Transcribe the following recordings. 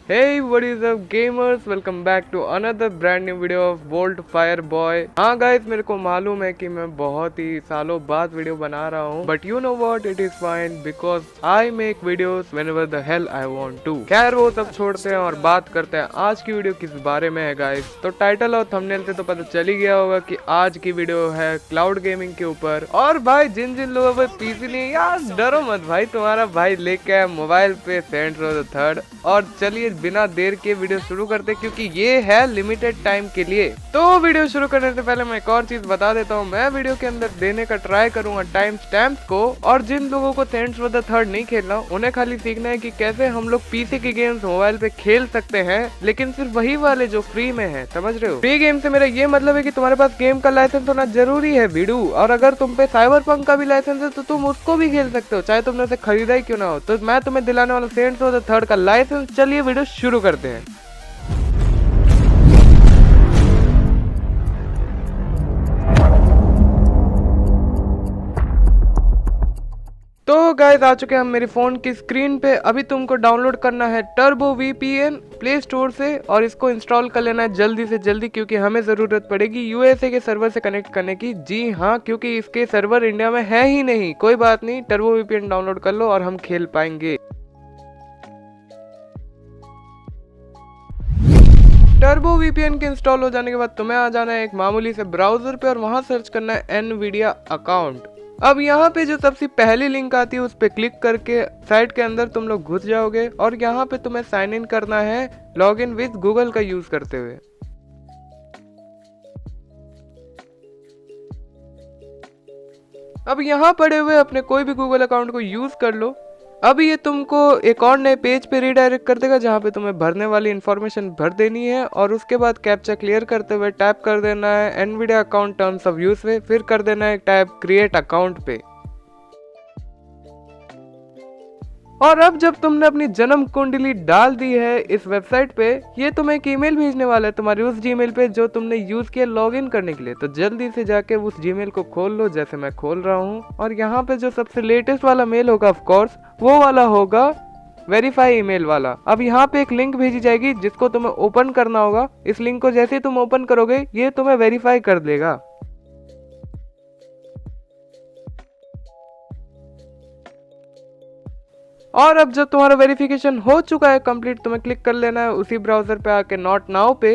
Hey, what is up gamers? Welcome back to another brand new video of Bolt Fire Boy। हाँ guys, मेरे को मालूम है कि मैं बहुत ही सालों बाद वीडियो बना रहा हूँ, but you know what, it is fine because I make videos whenever the hell I want to. खैर वो सब छोड़ते हैं और बात करते हैं आज की वीडियो किस बारे में है गाइस। तो टाइटल और थंबनेल से तो पता चल ही गया होगा कि आज की वीडियो है क्लाउड गेमिंग के ऊपर। और भाई जिन जिन लोगों पे पीसी नहीं, यार डरो मत भाई, तुम्हारा भाई लेके आया मोबाइल पे सेंट्स रोव द थर्ड। और चलिए बिना देर के वीडियो शुरू करते क्योंकि ये है लिमिटेड टाइम के लिए। तो वीडियो शुरू करने से पहले मैं एक और चीज बता देता हूँ, मैं वीडियो के अंदर देने का ट्राई करूंगा टाइम स्टैम्प को। और जिन लोगों को सेंट्स रोव द थर्ड नहीं खेलना, उन्हें खाली सीखना है कि कैसे हम लोग पीसी की गेम्स मोबाइल पे खेल सकते हैं, लेकिन सिर्फ वही वाले जो फ्री में है, समझ रहे हो। फ्री गेम से मेरा ये मतलब है कि तुम्हारे पास गेम का लाइसेंस होना जरूरी है वीडू। और अगर तुम पे साइबरपंक का भी लाइसेंस है तो तुम उसको भी खेल सकते हो, चाहे तुमने उसे खरीदा ही क्यों ना हो। तो मैं तुम्हें दिलाने वाला सेंट्स रोव द थर्ड का लाइसेंस। चलिए वीडियो शुरू करते हैं। तो गाइस आ चुके हैं हम मेरी फोन की स्क्रीन पे। अभी तुमको डाउनलोड करना है टर्बो वीपीएन प्ले स्टोर से और इसको इंस्टॉल कर लेना है जल्दी से जल्दी, क्योंकि हमें जरूरत पड़ेगी यूएसए के सर्वर से कनेक्ट करने की। जी हाँ, क्योंकि इसके सर्वर इंडिया में है ही नहीं। कोई बात नहीं, टर्बो वीपीएन डाउनलोड कर लो और हम खेल पाएंगे। टर्बो वीपीएन के इंस्टॉल हो जाने के बाद तुम्हें आ जाना है एक मामूली से ब्राउजर पे और वहां सर्च करना है एनवीडिया अकाउंट। अब यहाँ पे जो सबसे पहली लिंक आती है उस पे क्लिक करके साइट के अंदर तुम लोग घुस जाओगे और यहाँ पे तुम्हें साइन इन करना है लॉग इन विद गूगल का यूज करते हुए। अब यहाँ पड़े हुए अपने कोई भी गूगल अकाउंट को यूज कर लो। अब ये तुमको एक और नए पेज पे रिडायरेक्ट कर देगा जहाँ पे तुम्हें भरने वाली इन्फॉर्मेशन भर देनी है और उसके बाद कैप्चा क्लियर करते हुए टैप कर देना है Nvidia account terms of use पे, फिर कर देना है टैप क्रिएट अकाउंट पे। और अब जब तुमने अपनी जन्म कुंडली डाल दी है इस वेबसाइट पे, ये तुम्हें एक ईमेल भेजने वाला है तुम्हारी उस जीमेल पे जो तुमने यूज किया लॉगिन करने के लिए। तो जल्दी से जाके उस जीमेल को खोल लो जैसे मैं खोल रहा हूँ। और यहाँ पे जो सबसे लेटेस्ट वाला मेल होगा ऑफ कोर्स वो वाला होगा वेरीफाई ईमेल वाला। अब यहाँ पे एक लिंक भेजी जाएगी जिसको तुम्हें ओपन करना होगा। इस लिंक को जैसे ही तुम ओपन करोगे ये तुम्हें वेरीफाई कर देगा। और अब जब तुम्हारा वेरिफिकेशन हो चुका है कंप्लीट, तुम्हें क्लिक कर लेना है उसी ब्राउजर पे आके नॉट नाउ पे।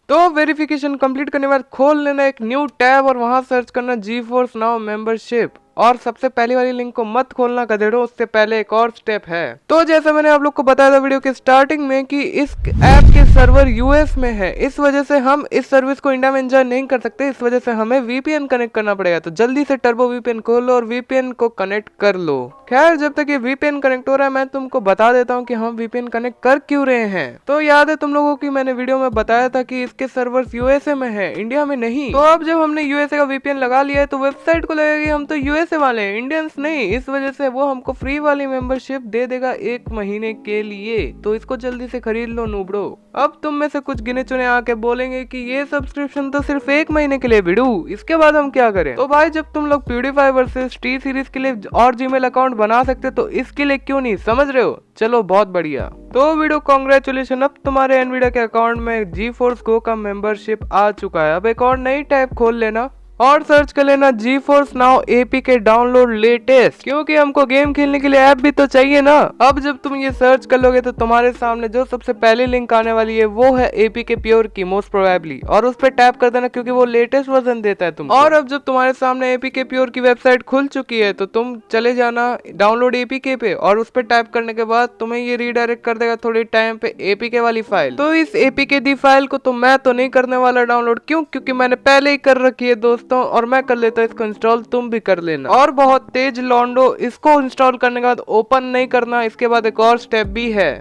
तो वेरिफिकेशन कंप्लीट करने के बाद खोल लेना एक न्यू टैब और वहां सर्च करना GeForce Now मेंबरशिप। और सबसे पहली वाली लिंक को मत खोलना गधेड़ो, उससे पहले एक और स्टेप है। तो जैसा मैंने आप लोग को बताया था वीडियो के स्टार्टिंग में कि इस ऐप के सर्वर यूएस में है, इस वजह से हम इस सर्विस को इंडिया में एंजॉय नहीं कर सकते। इस वजह से हमें वीपीएन कनेक्ट करना पड़ेगा। तो जल्दी से टर्बो वीपीएन खोल लो और वीपीएन को कनेक्ट कर लो। खैर जब तक ये वीपीएन कनेक्ट हो रहा है मैं तुमको बता देता हूँ कि हम वीपीएन कनेक्ट कर क्यों रहे हैं। तो याद है तुम लोगों की मैंने वीडियो में बताया था कि इसके सर्वर्स यूएसए में है, इंडिया में नहीं। तो अब जब हमने यूएसए का वीपीएन लगा लिया है तो वेबसाइट को लगेगा कि हम तो यूएसए वाले हैं, इंडियंस नहीं। इस वजह से वो हमको फ्री वाली मेंबरशिप दे देगा 1 महीने के लिए। तो इसको जल्दी से खरीद लो नूबड़ो। अब तुम में से कुछ गिने चुने आके बोलेंगे कि ये सब्सक्रिप्शन तो सिर्फ 1 महीने के लिए भिड़ू, इसके बाद हम क्या करें। तो भाई जब तुम लोग प्यूडीफाई वर्सेस टी सीरीज के लिए और जीमेल अकाउंट बना सकते तो इसके लिए क्यों नहीं, समझ रहे हो। चलो बहुत बढ़िया। तो वीडियो कॉन्ग्रेचुलेशन, अब तुम्हारे एनवीडिया के अकाउंट में GeForce Go का मेंबरशिप आ चुका है। अब एक और नई टैब खोल लेना और सर्च कर लेना GeForce Now APK download latest, क्योंकि हमको गेम खेलने के लिए ऐप भी तो चाहिए ना। अब जब तुम ये सर्च कर लोगे तो तुम्हारे सामने जो सबसे पहले लिंक आने वाली है वो है APK प्योर की मोस्ट प्रोबेबली, और उस पर टैप कर देना क्योंकि वो लेटेस्ट वर्जन देता है तुमको। और अब जब तुम्हारे सामने APK प्योर की वेबसाइट खुल चुकी है तो तुम चले जाना डाउनलोड APK पे और उस पर टैप करने के बाद तुम्हें ये रीडायरेक्ट कर देगा थोड़ी टाइम पे APK वाली फाइल। तो इस APK दी फाइल को तो मैं तो नहीं करने वाला डाउनलोड, क्योंकि मैंने पहले ही कर रखी है दोस्तों, और मैं कर लेता हूँ इसको इंस्टॉल, तुम भी कर लेना। और बहुत तेज लॉन्डो, इसको इंस्टॉल करने के बाद ओपन नहीं करना, इसके बाद एक और स्टेप भी है।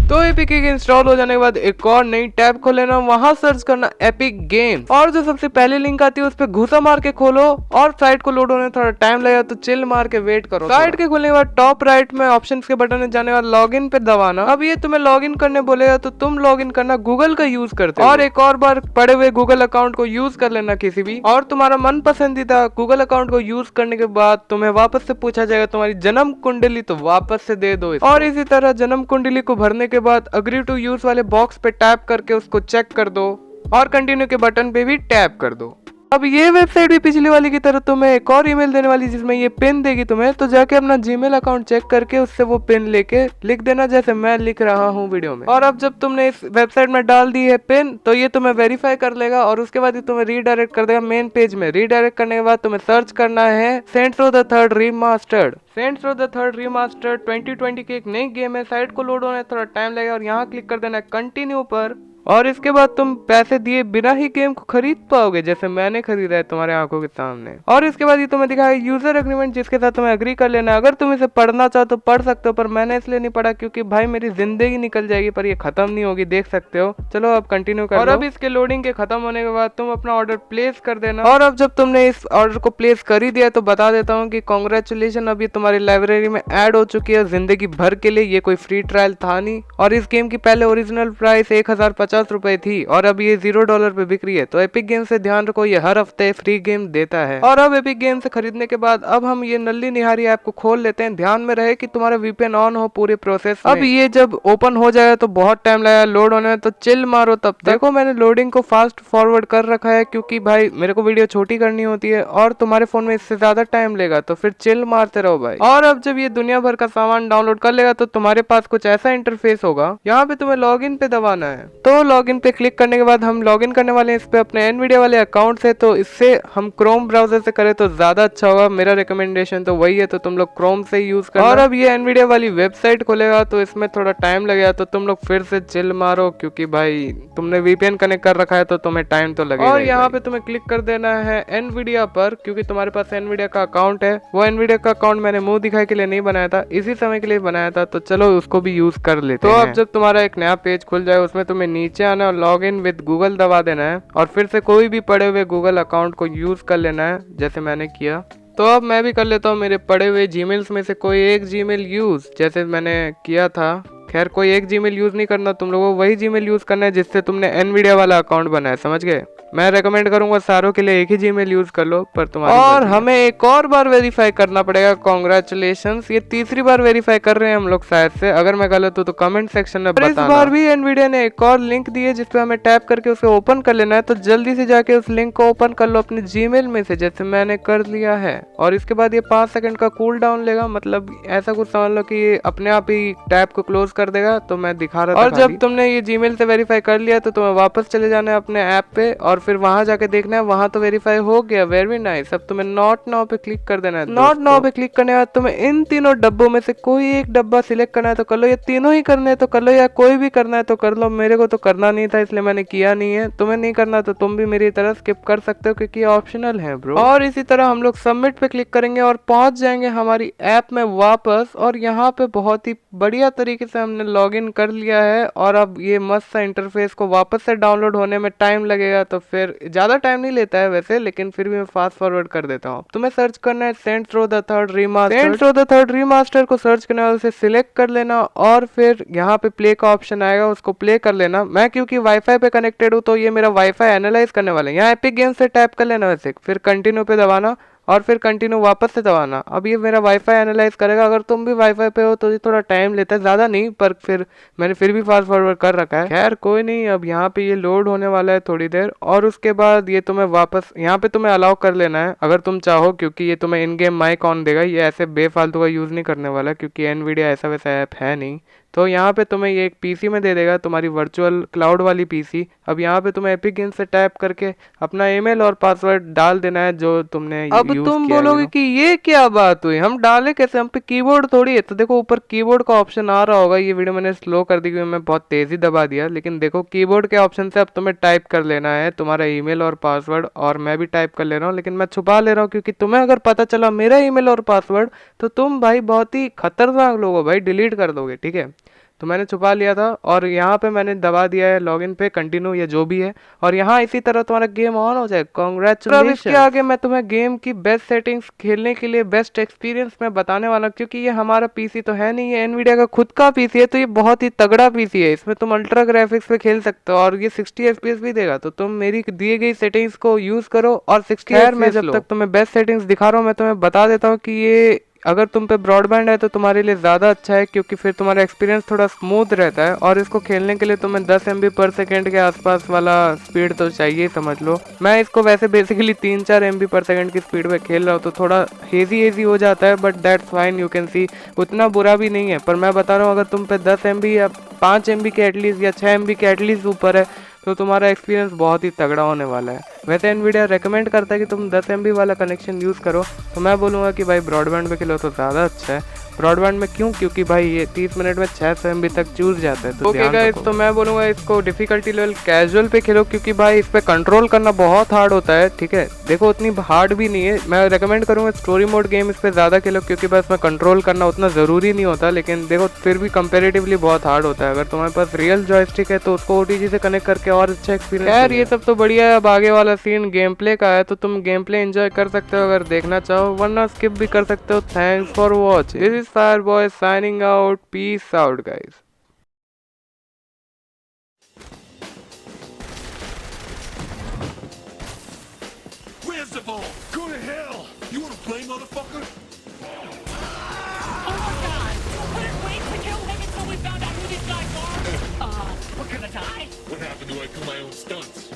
तो एपिक इंस्टॉल हो जाने के बाद एक और नई टैब खोल लेना, वहां सर्च करना एपिक गेम और जो सबसे पहली लिंक आती है उस पर घुसा मार के खोलो और साइट को लोड होने थोड़ा टाइम लगेगा तो चिल मार के वेट करो। साइट के खोलने के बाद टॉप राइट में ऑप्शंस के बटन में जाने वाला लॉगिन पे दबाना। अब ये तुम्हें लॉगिन करने बोलेगा तो तुम लॉगिन करना गूगल का यूज करते और एक और बार पड़े हुए गूगल अकाउंट को यूज कर लेना किसी भी, और तुम्हारा मन पसंदीदा गूगल अकाउंट को यूज करने के बाद तुम्हें वापस से पूछा जाएगा तुम्हारी जन्म कुंडली, तो वापस से दे दो इसको। और इसी तरह जन्म कुंडली को भरने के बाद अग्री टू यूज वाले बॉक्स पे टैप करके उसको चेक कर दो और कंटिन्यू के बटन पे भी टैप कर दो। अब ये वेबसाइट भी पिछली वाली की तरह तुम्हें एक और ईमेल देने वाली जिसमें ये पिन देगी तुम्हें, तो जाके अपना जीमेल अकाउंट चेक करके उससे वो पिन लेके लिख देना जैसे मैं लिख रहा हूँ वीडियो में। और अब जब तुमने इस वेबसाइट में डाल दी है पिन तो ये तुम्हें वेरीफाई कर लेगा और उसके बाद ये तुम्हें रीडायरेक्ट कर देगा मेन पेज में। रीडायरेक्ट करने के बाद तुम्हें सर्च करना है Saints Row the third remastered. Saints Row the third remastered 2020 की एक नई गेम है। साइट को लोड होने थोड़ा टाइम लगेगा और यहाँ क्लिक कर देना है कंटिन्यू पर, और इसके बाद तुम पैसे दिए बिना ही गेम को खरीद पाओगे जैसे मैंने खरीदा है तुम्हारे आंखों के सामने। और इसके बाद ये तुम्हें दिखाएगा यूजर एग्रीमेंट जिसके साथ तुम्हें एग्री कर लेना है। अगर तुम इसे पढ़ना चाहो तो पढ़ सकते हो, पर मैंने इसलिए नहीं पढ़ा क्योंकि भाई मेरी जिंदगी निकल जाएगी पर ये खत्म नहीं होगी, देख सकते हो। चलो अब कंटिन्यू कर। और अब इसके लोडिंग के खत्म होने के बाद तुम अपना ऑर्डर प्लेस कर देना। और अब जब तुमने इस ऑर्डर को प्लेस कर ही दिया तो बता देता हूँ कि कॉन्ग्रेचुलेशन, अब ये तुम्हारी लाइब्रेरी में ऐड हो चुकी है जिंदगी भर के लिए। ये कोई फ्री ट्रायल था नहीं और इस गेम की पहले ओरिजिनल प्राइस 1050 रुपए थी और अब ये $0 पे बिक रही है। तो एपिक गेम से ध्यान रखो, ये हर हफ्ते फ्री गेम देता है। और अब एपिक गेम से खरीदने के बाद अब हम ये नल्ली निहारी ऐप को खोल लेते हैं। ध्यान में रहे कि तुम्हारा वीपीएन ऑन हो पूरे प्रोसेस में। अब ये जब ओपन हो जाएगा तो बहुत टाइम लगेगा लोड होने में, तो चिल मारो तब तक। देखो मैंने लोडिंग को फास्ट फॉरवर्ड कर रखा है क्योंकि भाई मेरे को वीडियो छोटी करनी होती है और तुम्हारे फोन में इससे ज्यादा टाइम लेगा, तो फिर चिल मारते रहो भाई। और अब जब ये दुनिया भर का सामान डाउनलोड कर लेगा तो तुम्हारे पास कुछ ऐसा इंटरफेस होगा। यहाँ पे तुम्हें लॉग इन पे दबाना है। तो लॉग इन पे क्लिक करने के बाद हम लॉगिन करने वाले हैं इस पे अपने एनवीडिया वाले अकाउंट से, तो इससे हम क्रोम ब्राउजर से करें तो ज्यादा अच्छा होगा। मेरा रिकमेंडेशन तो वही है, तो तुम लोग क्रोम से यूज करना। और अब ये एनवीडिया वाली वेबसाइट खोलेगा तो इसमें थोड़ा टाइम लगेगा, तो तुम लोग फिर से चिल मारो क्योंकि भाई तुमने वीपीएन कनेक्ट कर रखा है तो तुम्हें टाइम तो लगेगा। और यहाँ पे तुम्हें क्लिक कर देना है एनवीडिया पर क्योंकि तुम्हारे पास एनवीडिया का अकाउंट है। वो एनवीडिया का अकाउंट मैंने मुंह दिखाई के लिए नहीं बनाया था, इसी समय के लिए बनाया था, तो चलो उसको भी यूज कर लेते हैं। तो अब जब तुम्हारा एक नया पेज खुल जाए उसमें तुम्हें नीचे आना और लॉग इन विद गूगल दबा देना है और फिर से कोई भी पड़े हुए गूगल अकाउंट को यूज कर लेना है जैसे मैंने किया। तो अब मैं भी कर लेता हूँ मेरे पड़े हुए जीमेल्स में से कोई एक जीमेल यूज जैसे मैंने किया था। खैर कोई एक जीमेल यूज नहीं करना, तुम लोगों को वही जीमेल यूज करना है जिससे तुमने एनवीडिया वाला अकाउंट बनाया, समझ गए। मैं रेकमेंड करूंगा सारों के लिए एक ही जीमेल यूज कर लो, पर तुम्हारी और हमें एक और बार वेरीफाई करना पड़ेगा। कॉन्ग्रेचुलेशंस, ये तीसरी बार वेरीफाई कर रहे हैं हम लोग शायद से। अगर मैं गलत हूँ तो कमेंट सेक्शन में बताना। इस बार भी एनवीडिया ने एक और लिंक दी है जिसपे हमें टैप करके उसे ओपन कर लेना है, तो जल्दी से जाके उस लिंक को ओपन कर लो अपने जीमेल में से जैसे मैंने कर लिया है। और इसके बाद ये 5 सेकंड का कूल डाउन लेगा, मतलब ऐसा कुछ समझ लो कि ये अपने आप ही टैब को क्लोज कर देगा। तो मैं दिखा रहा था। और जब तुमने ये जीमेल से वेरीफाई कर लिया तो तुम्हें वापस चले जाना है अपने ऐप पे और फिर वहां जाके देखना है, वहां तो वेरीफाई हो गया, वेरी नाइस। अब तुम्हें नॉट नाउ पे क्लिक कर देना है। नॉट नाउ पे क्लिक करने के बाद तुम्हें इन तीनों डब्बों में से कोई एक डब्बा सिलेक्ट करना है तो कर लो, या तीनों ही करने हैं तो कर लो, या कोई भी करना है तो कर लो। मेरे को तो करना नहीं था इसलिए मैंने किया नहीं है। तुम्हें नहीं करना तो तुम भी मेरी तरह स्किप कर सकते हो क्योंकि ऑप्शनल है ब्रो। और इसी तरह हम लोग सबमिट पे क्लिक करेंगे और पहुंच जाएंगे हमारी ऐप में वापस। और यहाँ पे बहुत ही बढ़िया तरीके से हमने लॉग इन कर लिया है और अब ये मस्त सा इंटरफेस को वापस से डाउनलोड होने में टाइम लगेगा, तो फिर ज्यादा टाइम नहीं लेता है वैसे, लेकिन फिर भी मैं फास्ट फॉरवर्ड कर देता हूँ। तुम्हें सर्च करना है Saints Row the third remaster. Saints Row the third remaster को सर्च करने वाले से सिलेक्ट कर लेना और फिर यहाँ पे प्ले का ऑप्शन आएगा, उसको प्ले कर लेना। मैं क्योंकि वाईफाई पे कनेक्टेड हूँ तो ये मेरा वाईफाई एनालाइज करने वाले हैं। यहाँ एपिक गेम से टैप कर लेना वैसे, फिर कंटिन्यू पे दबाना और फिर कंटिन्यू वापस से दबाना। अब ये मेरा वाईफाई एनालाइज करेगा। अगर तुम भी वाईफाई पे हो तो ये थोड़ा टाइम लेता है, ज़्यादा नहीं, पर फिर मैंने फिर भी फास्ट फॉरवर्ड कर रखा है। खैर कोई नहीं, अब यहाँ पे ये लोड होने वाला है थोड़ी देर और उसके बाद ये तुम्हें वापस यहाँ पे तुम्हें अलाउ कर लेना है अगर तुम चाहो, क्योंकि ये तुम्हें इन गेम माइक ऑन देगा। ये ऐसे बेफालतू का यूज़ नहीं करने वाला क्योंकि एनवीडिया ऐसा वैसा ऐप है नहीं। तो यहाँ पे तुम्हें ये एक पीसी में दे देगा, तुम्हारी वर्चुअल क्लाउड वाली पीसी। अब यहाँ पे तुम्हें एपिक गेम से टैप करके अपना ईमेल और पासवर्ड डाल देना है जो तुमने अब यूज तुम बोलोगे कि ये क्या बात हुई, हम डाले कैसे, हम पे कीबोर्ड थोड़ी है। तो देखो ऊपर कीबोर्ड का ऑप्शन आ रहा होगा। ये वीडियो मैंने स्लो कर दी क्योंकि मैं बहुत तेजी दबा दिया, लेकिन देखो कीबोर्ड के ऑप्शन से अब तुम्हें टाइप कर लेना है तुम्हारा ईमेल और पासवर्ड। और मैं भी टाइप कर ले रहा हूँ लेकिन मैं छुपा ले रहा हूँ क्योंकि तुम्हें अगर पता चला मेरा ईमेल और पासवर्ड तो तुम भाई बहुत ही खतरनाक लोग हो भाई, डिलीट कर दोगे, ठीक है। तो मैंने छुपा लिया था और यहाँ पे मैंने दबा दिया है लॉगिन पे कंटिन्यू या जो भी है, और यहाँ इसी तरह तुम्हारा गेम ऑन हो जाए। कांग्रेचुलेशन। अब इसके आगे मैं तुम्हें गेम की बेस्ट सेटिंग्स, खेलने के लिए बेस्ट एक्सपीरियंस मैं बताने वाला हूँ, क्योंकि ये हमारा पीसी तो है नहीं, ये एनवीडिया का खुद का पीसी है, तो ये बहुत ही तगड़ा पीसी है। इसमें तुम अल्ट्रा ग्राफिक्स पे खेल सकते हो और ये 60 एफपीएस भी देगा, तो तुम मेरी दिए गई सेटिंग्स को यूज करो और 60 FPS मैं जब तक तुम्हें बेस्ट सेटिंग्स दिखा रहा हूँ मैं तुम्हें बता देता हूँ कि ये अगर तुम पे ब्रॉडबैंड है तो तुम्हारे लिए ज़्यादा अच्छा है, क्योंकि फिर तुम्हारा एक्सपीरियंस थोड़ा स्मूथ रहता है, और इसको खेलने के लिए तुम्हें 10 MB पर सेकेंड के आसपास वाला स्पीड तो चाहिए समझ लो। मैं इसको वैसे बेसिकली 3-4 MB पर सेकेंड की स्पीड पे खेल रहा हूँ, तो थोड़ा हेजी हो जाता है, but that's fine, you can see, उतना बुरा भी नहीं है। पर मैं बता रहा हूँ अगर तुम पे 10 MB या 5 MB के एटलीस्ट या 6 MB के एटलीस्ट ऊपर है तो तुम्हारा एक्सपीरियंस बहुत ही तगड़ा होने वाला है। वैसे एनवीडिया रेकमेंड करता है कि तुम 10 MB वाला कनेक्शन यूज़ करो, तो मैं बोलूँगा कि भाई ब्रॉडबैंड पे खेलो तो ज़्यादा अच्छा है। ब्रॉडबैंड में क्यों? क्योंकि भाई ये 30 मिनट में 600 MB तक चूर जाता है। तो ओके गाइस, तो मैं बोलूँगा इसको डिफिकल्टी लेवल कैजुअल पे खेलो, क्योंकि भाई इस पे कंट्रोल करना बहुत हार्ड होता है। ठीक है, देखो उतनी हार्ड भी नहीं है, मैं रेकमेंड करूँगा स्टोरी मोड गेम इस पे ज़्यादा खेलो, क्योंकि बस में कंट्रोल करना उतना ज़रूरी नहीं होता, लेकिन देखो फिर भी कंपेरेटिवली बहुत हार्ड होता है। अगर तुम्हारे पास रियल जॉयस्टिक है तो उसको OTG से कनेक्ट करके और अच्छा एक्सपीरियंस। यार ये सब तो बढ़िया है, अब आगे वाला सीन गेम प्ले का है, तो तुम गेम प्ले एंजॉय कर सकते हो अगर देखना चाहो, वरना स्किप भी कर सकते हो। Thanks for watch, this is fire boy signing out. Peace out, guys. Where's the ball? Go to hell! You wanna play, motherfucker? Oh my god! Couldn't wait to kill him until we found out who these guys are! We're gonna die? What happened to I kill my own stunts?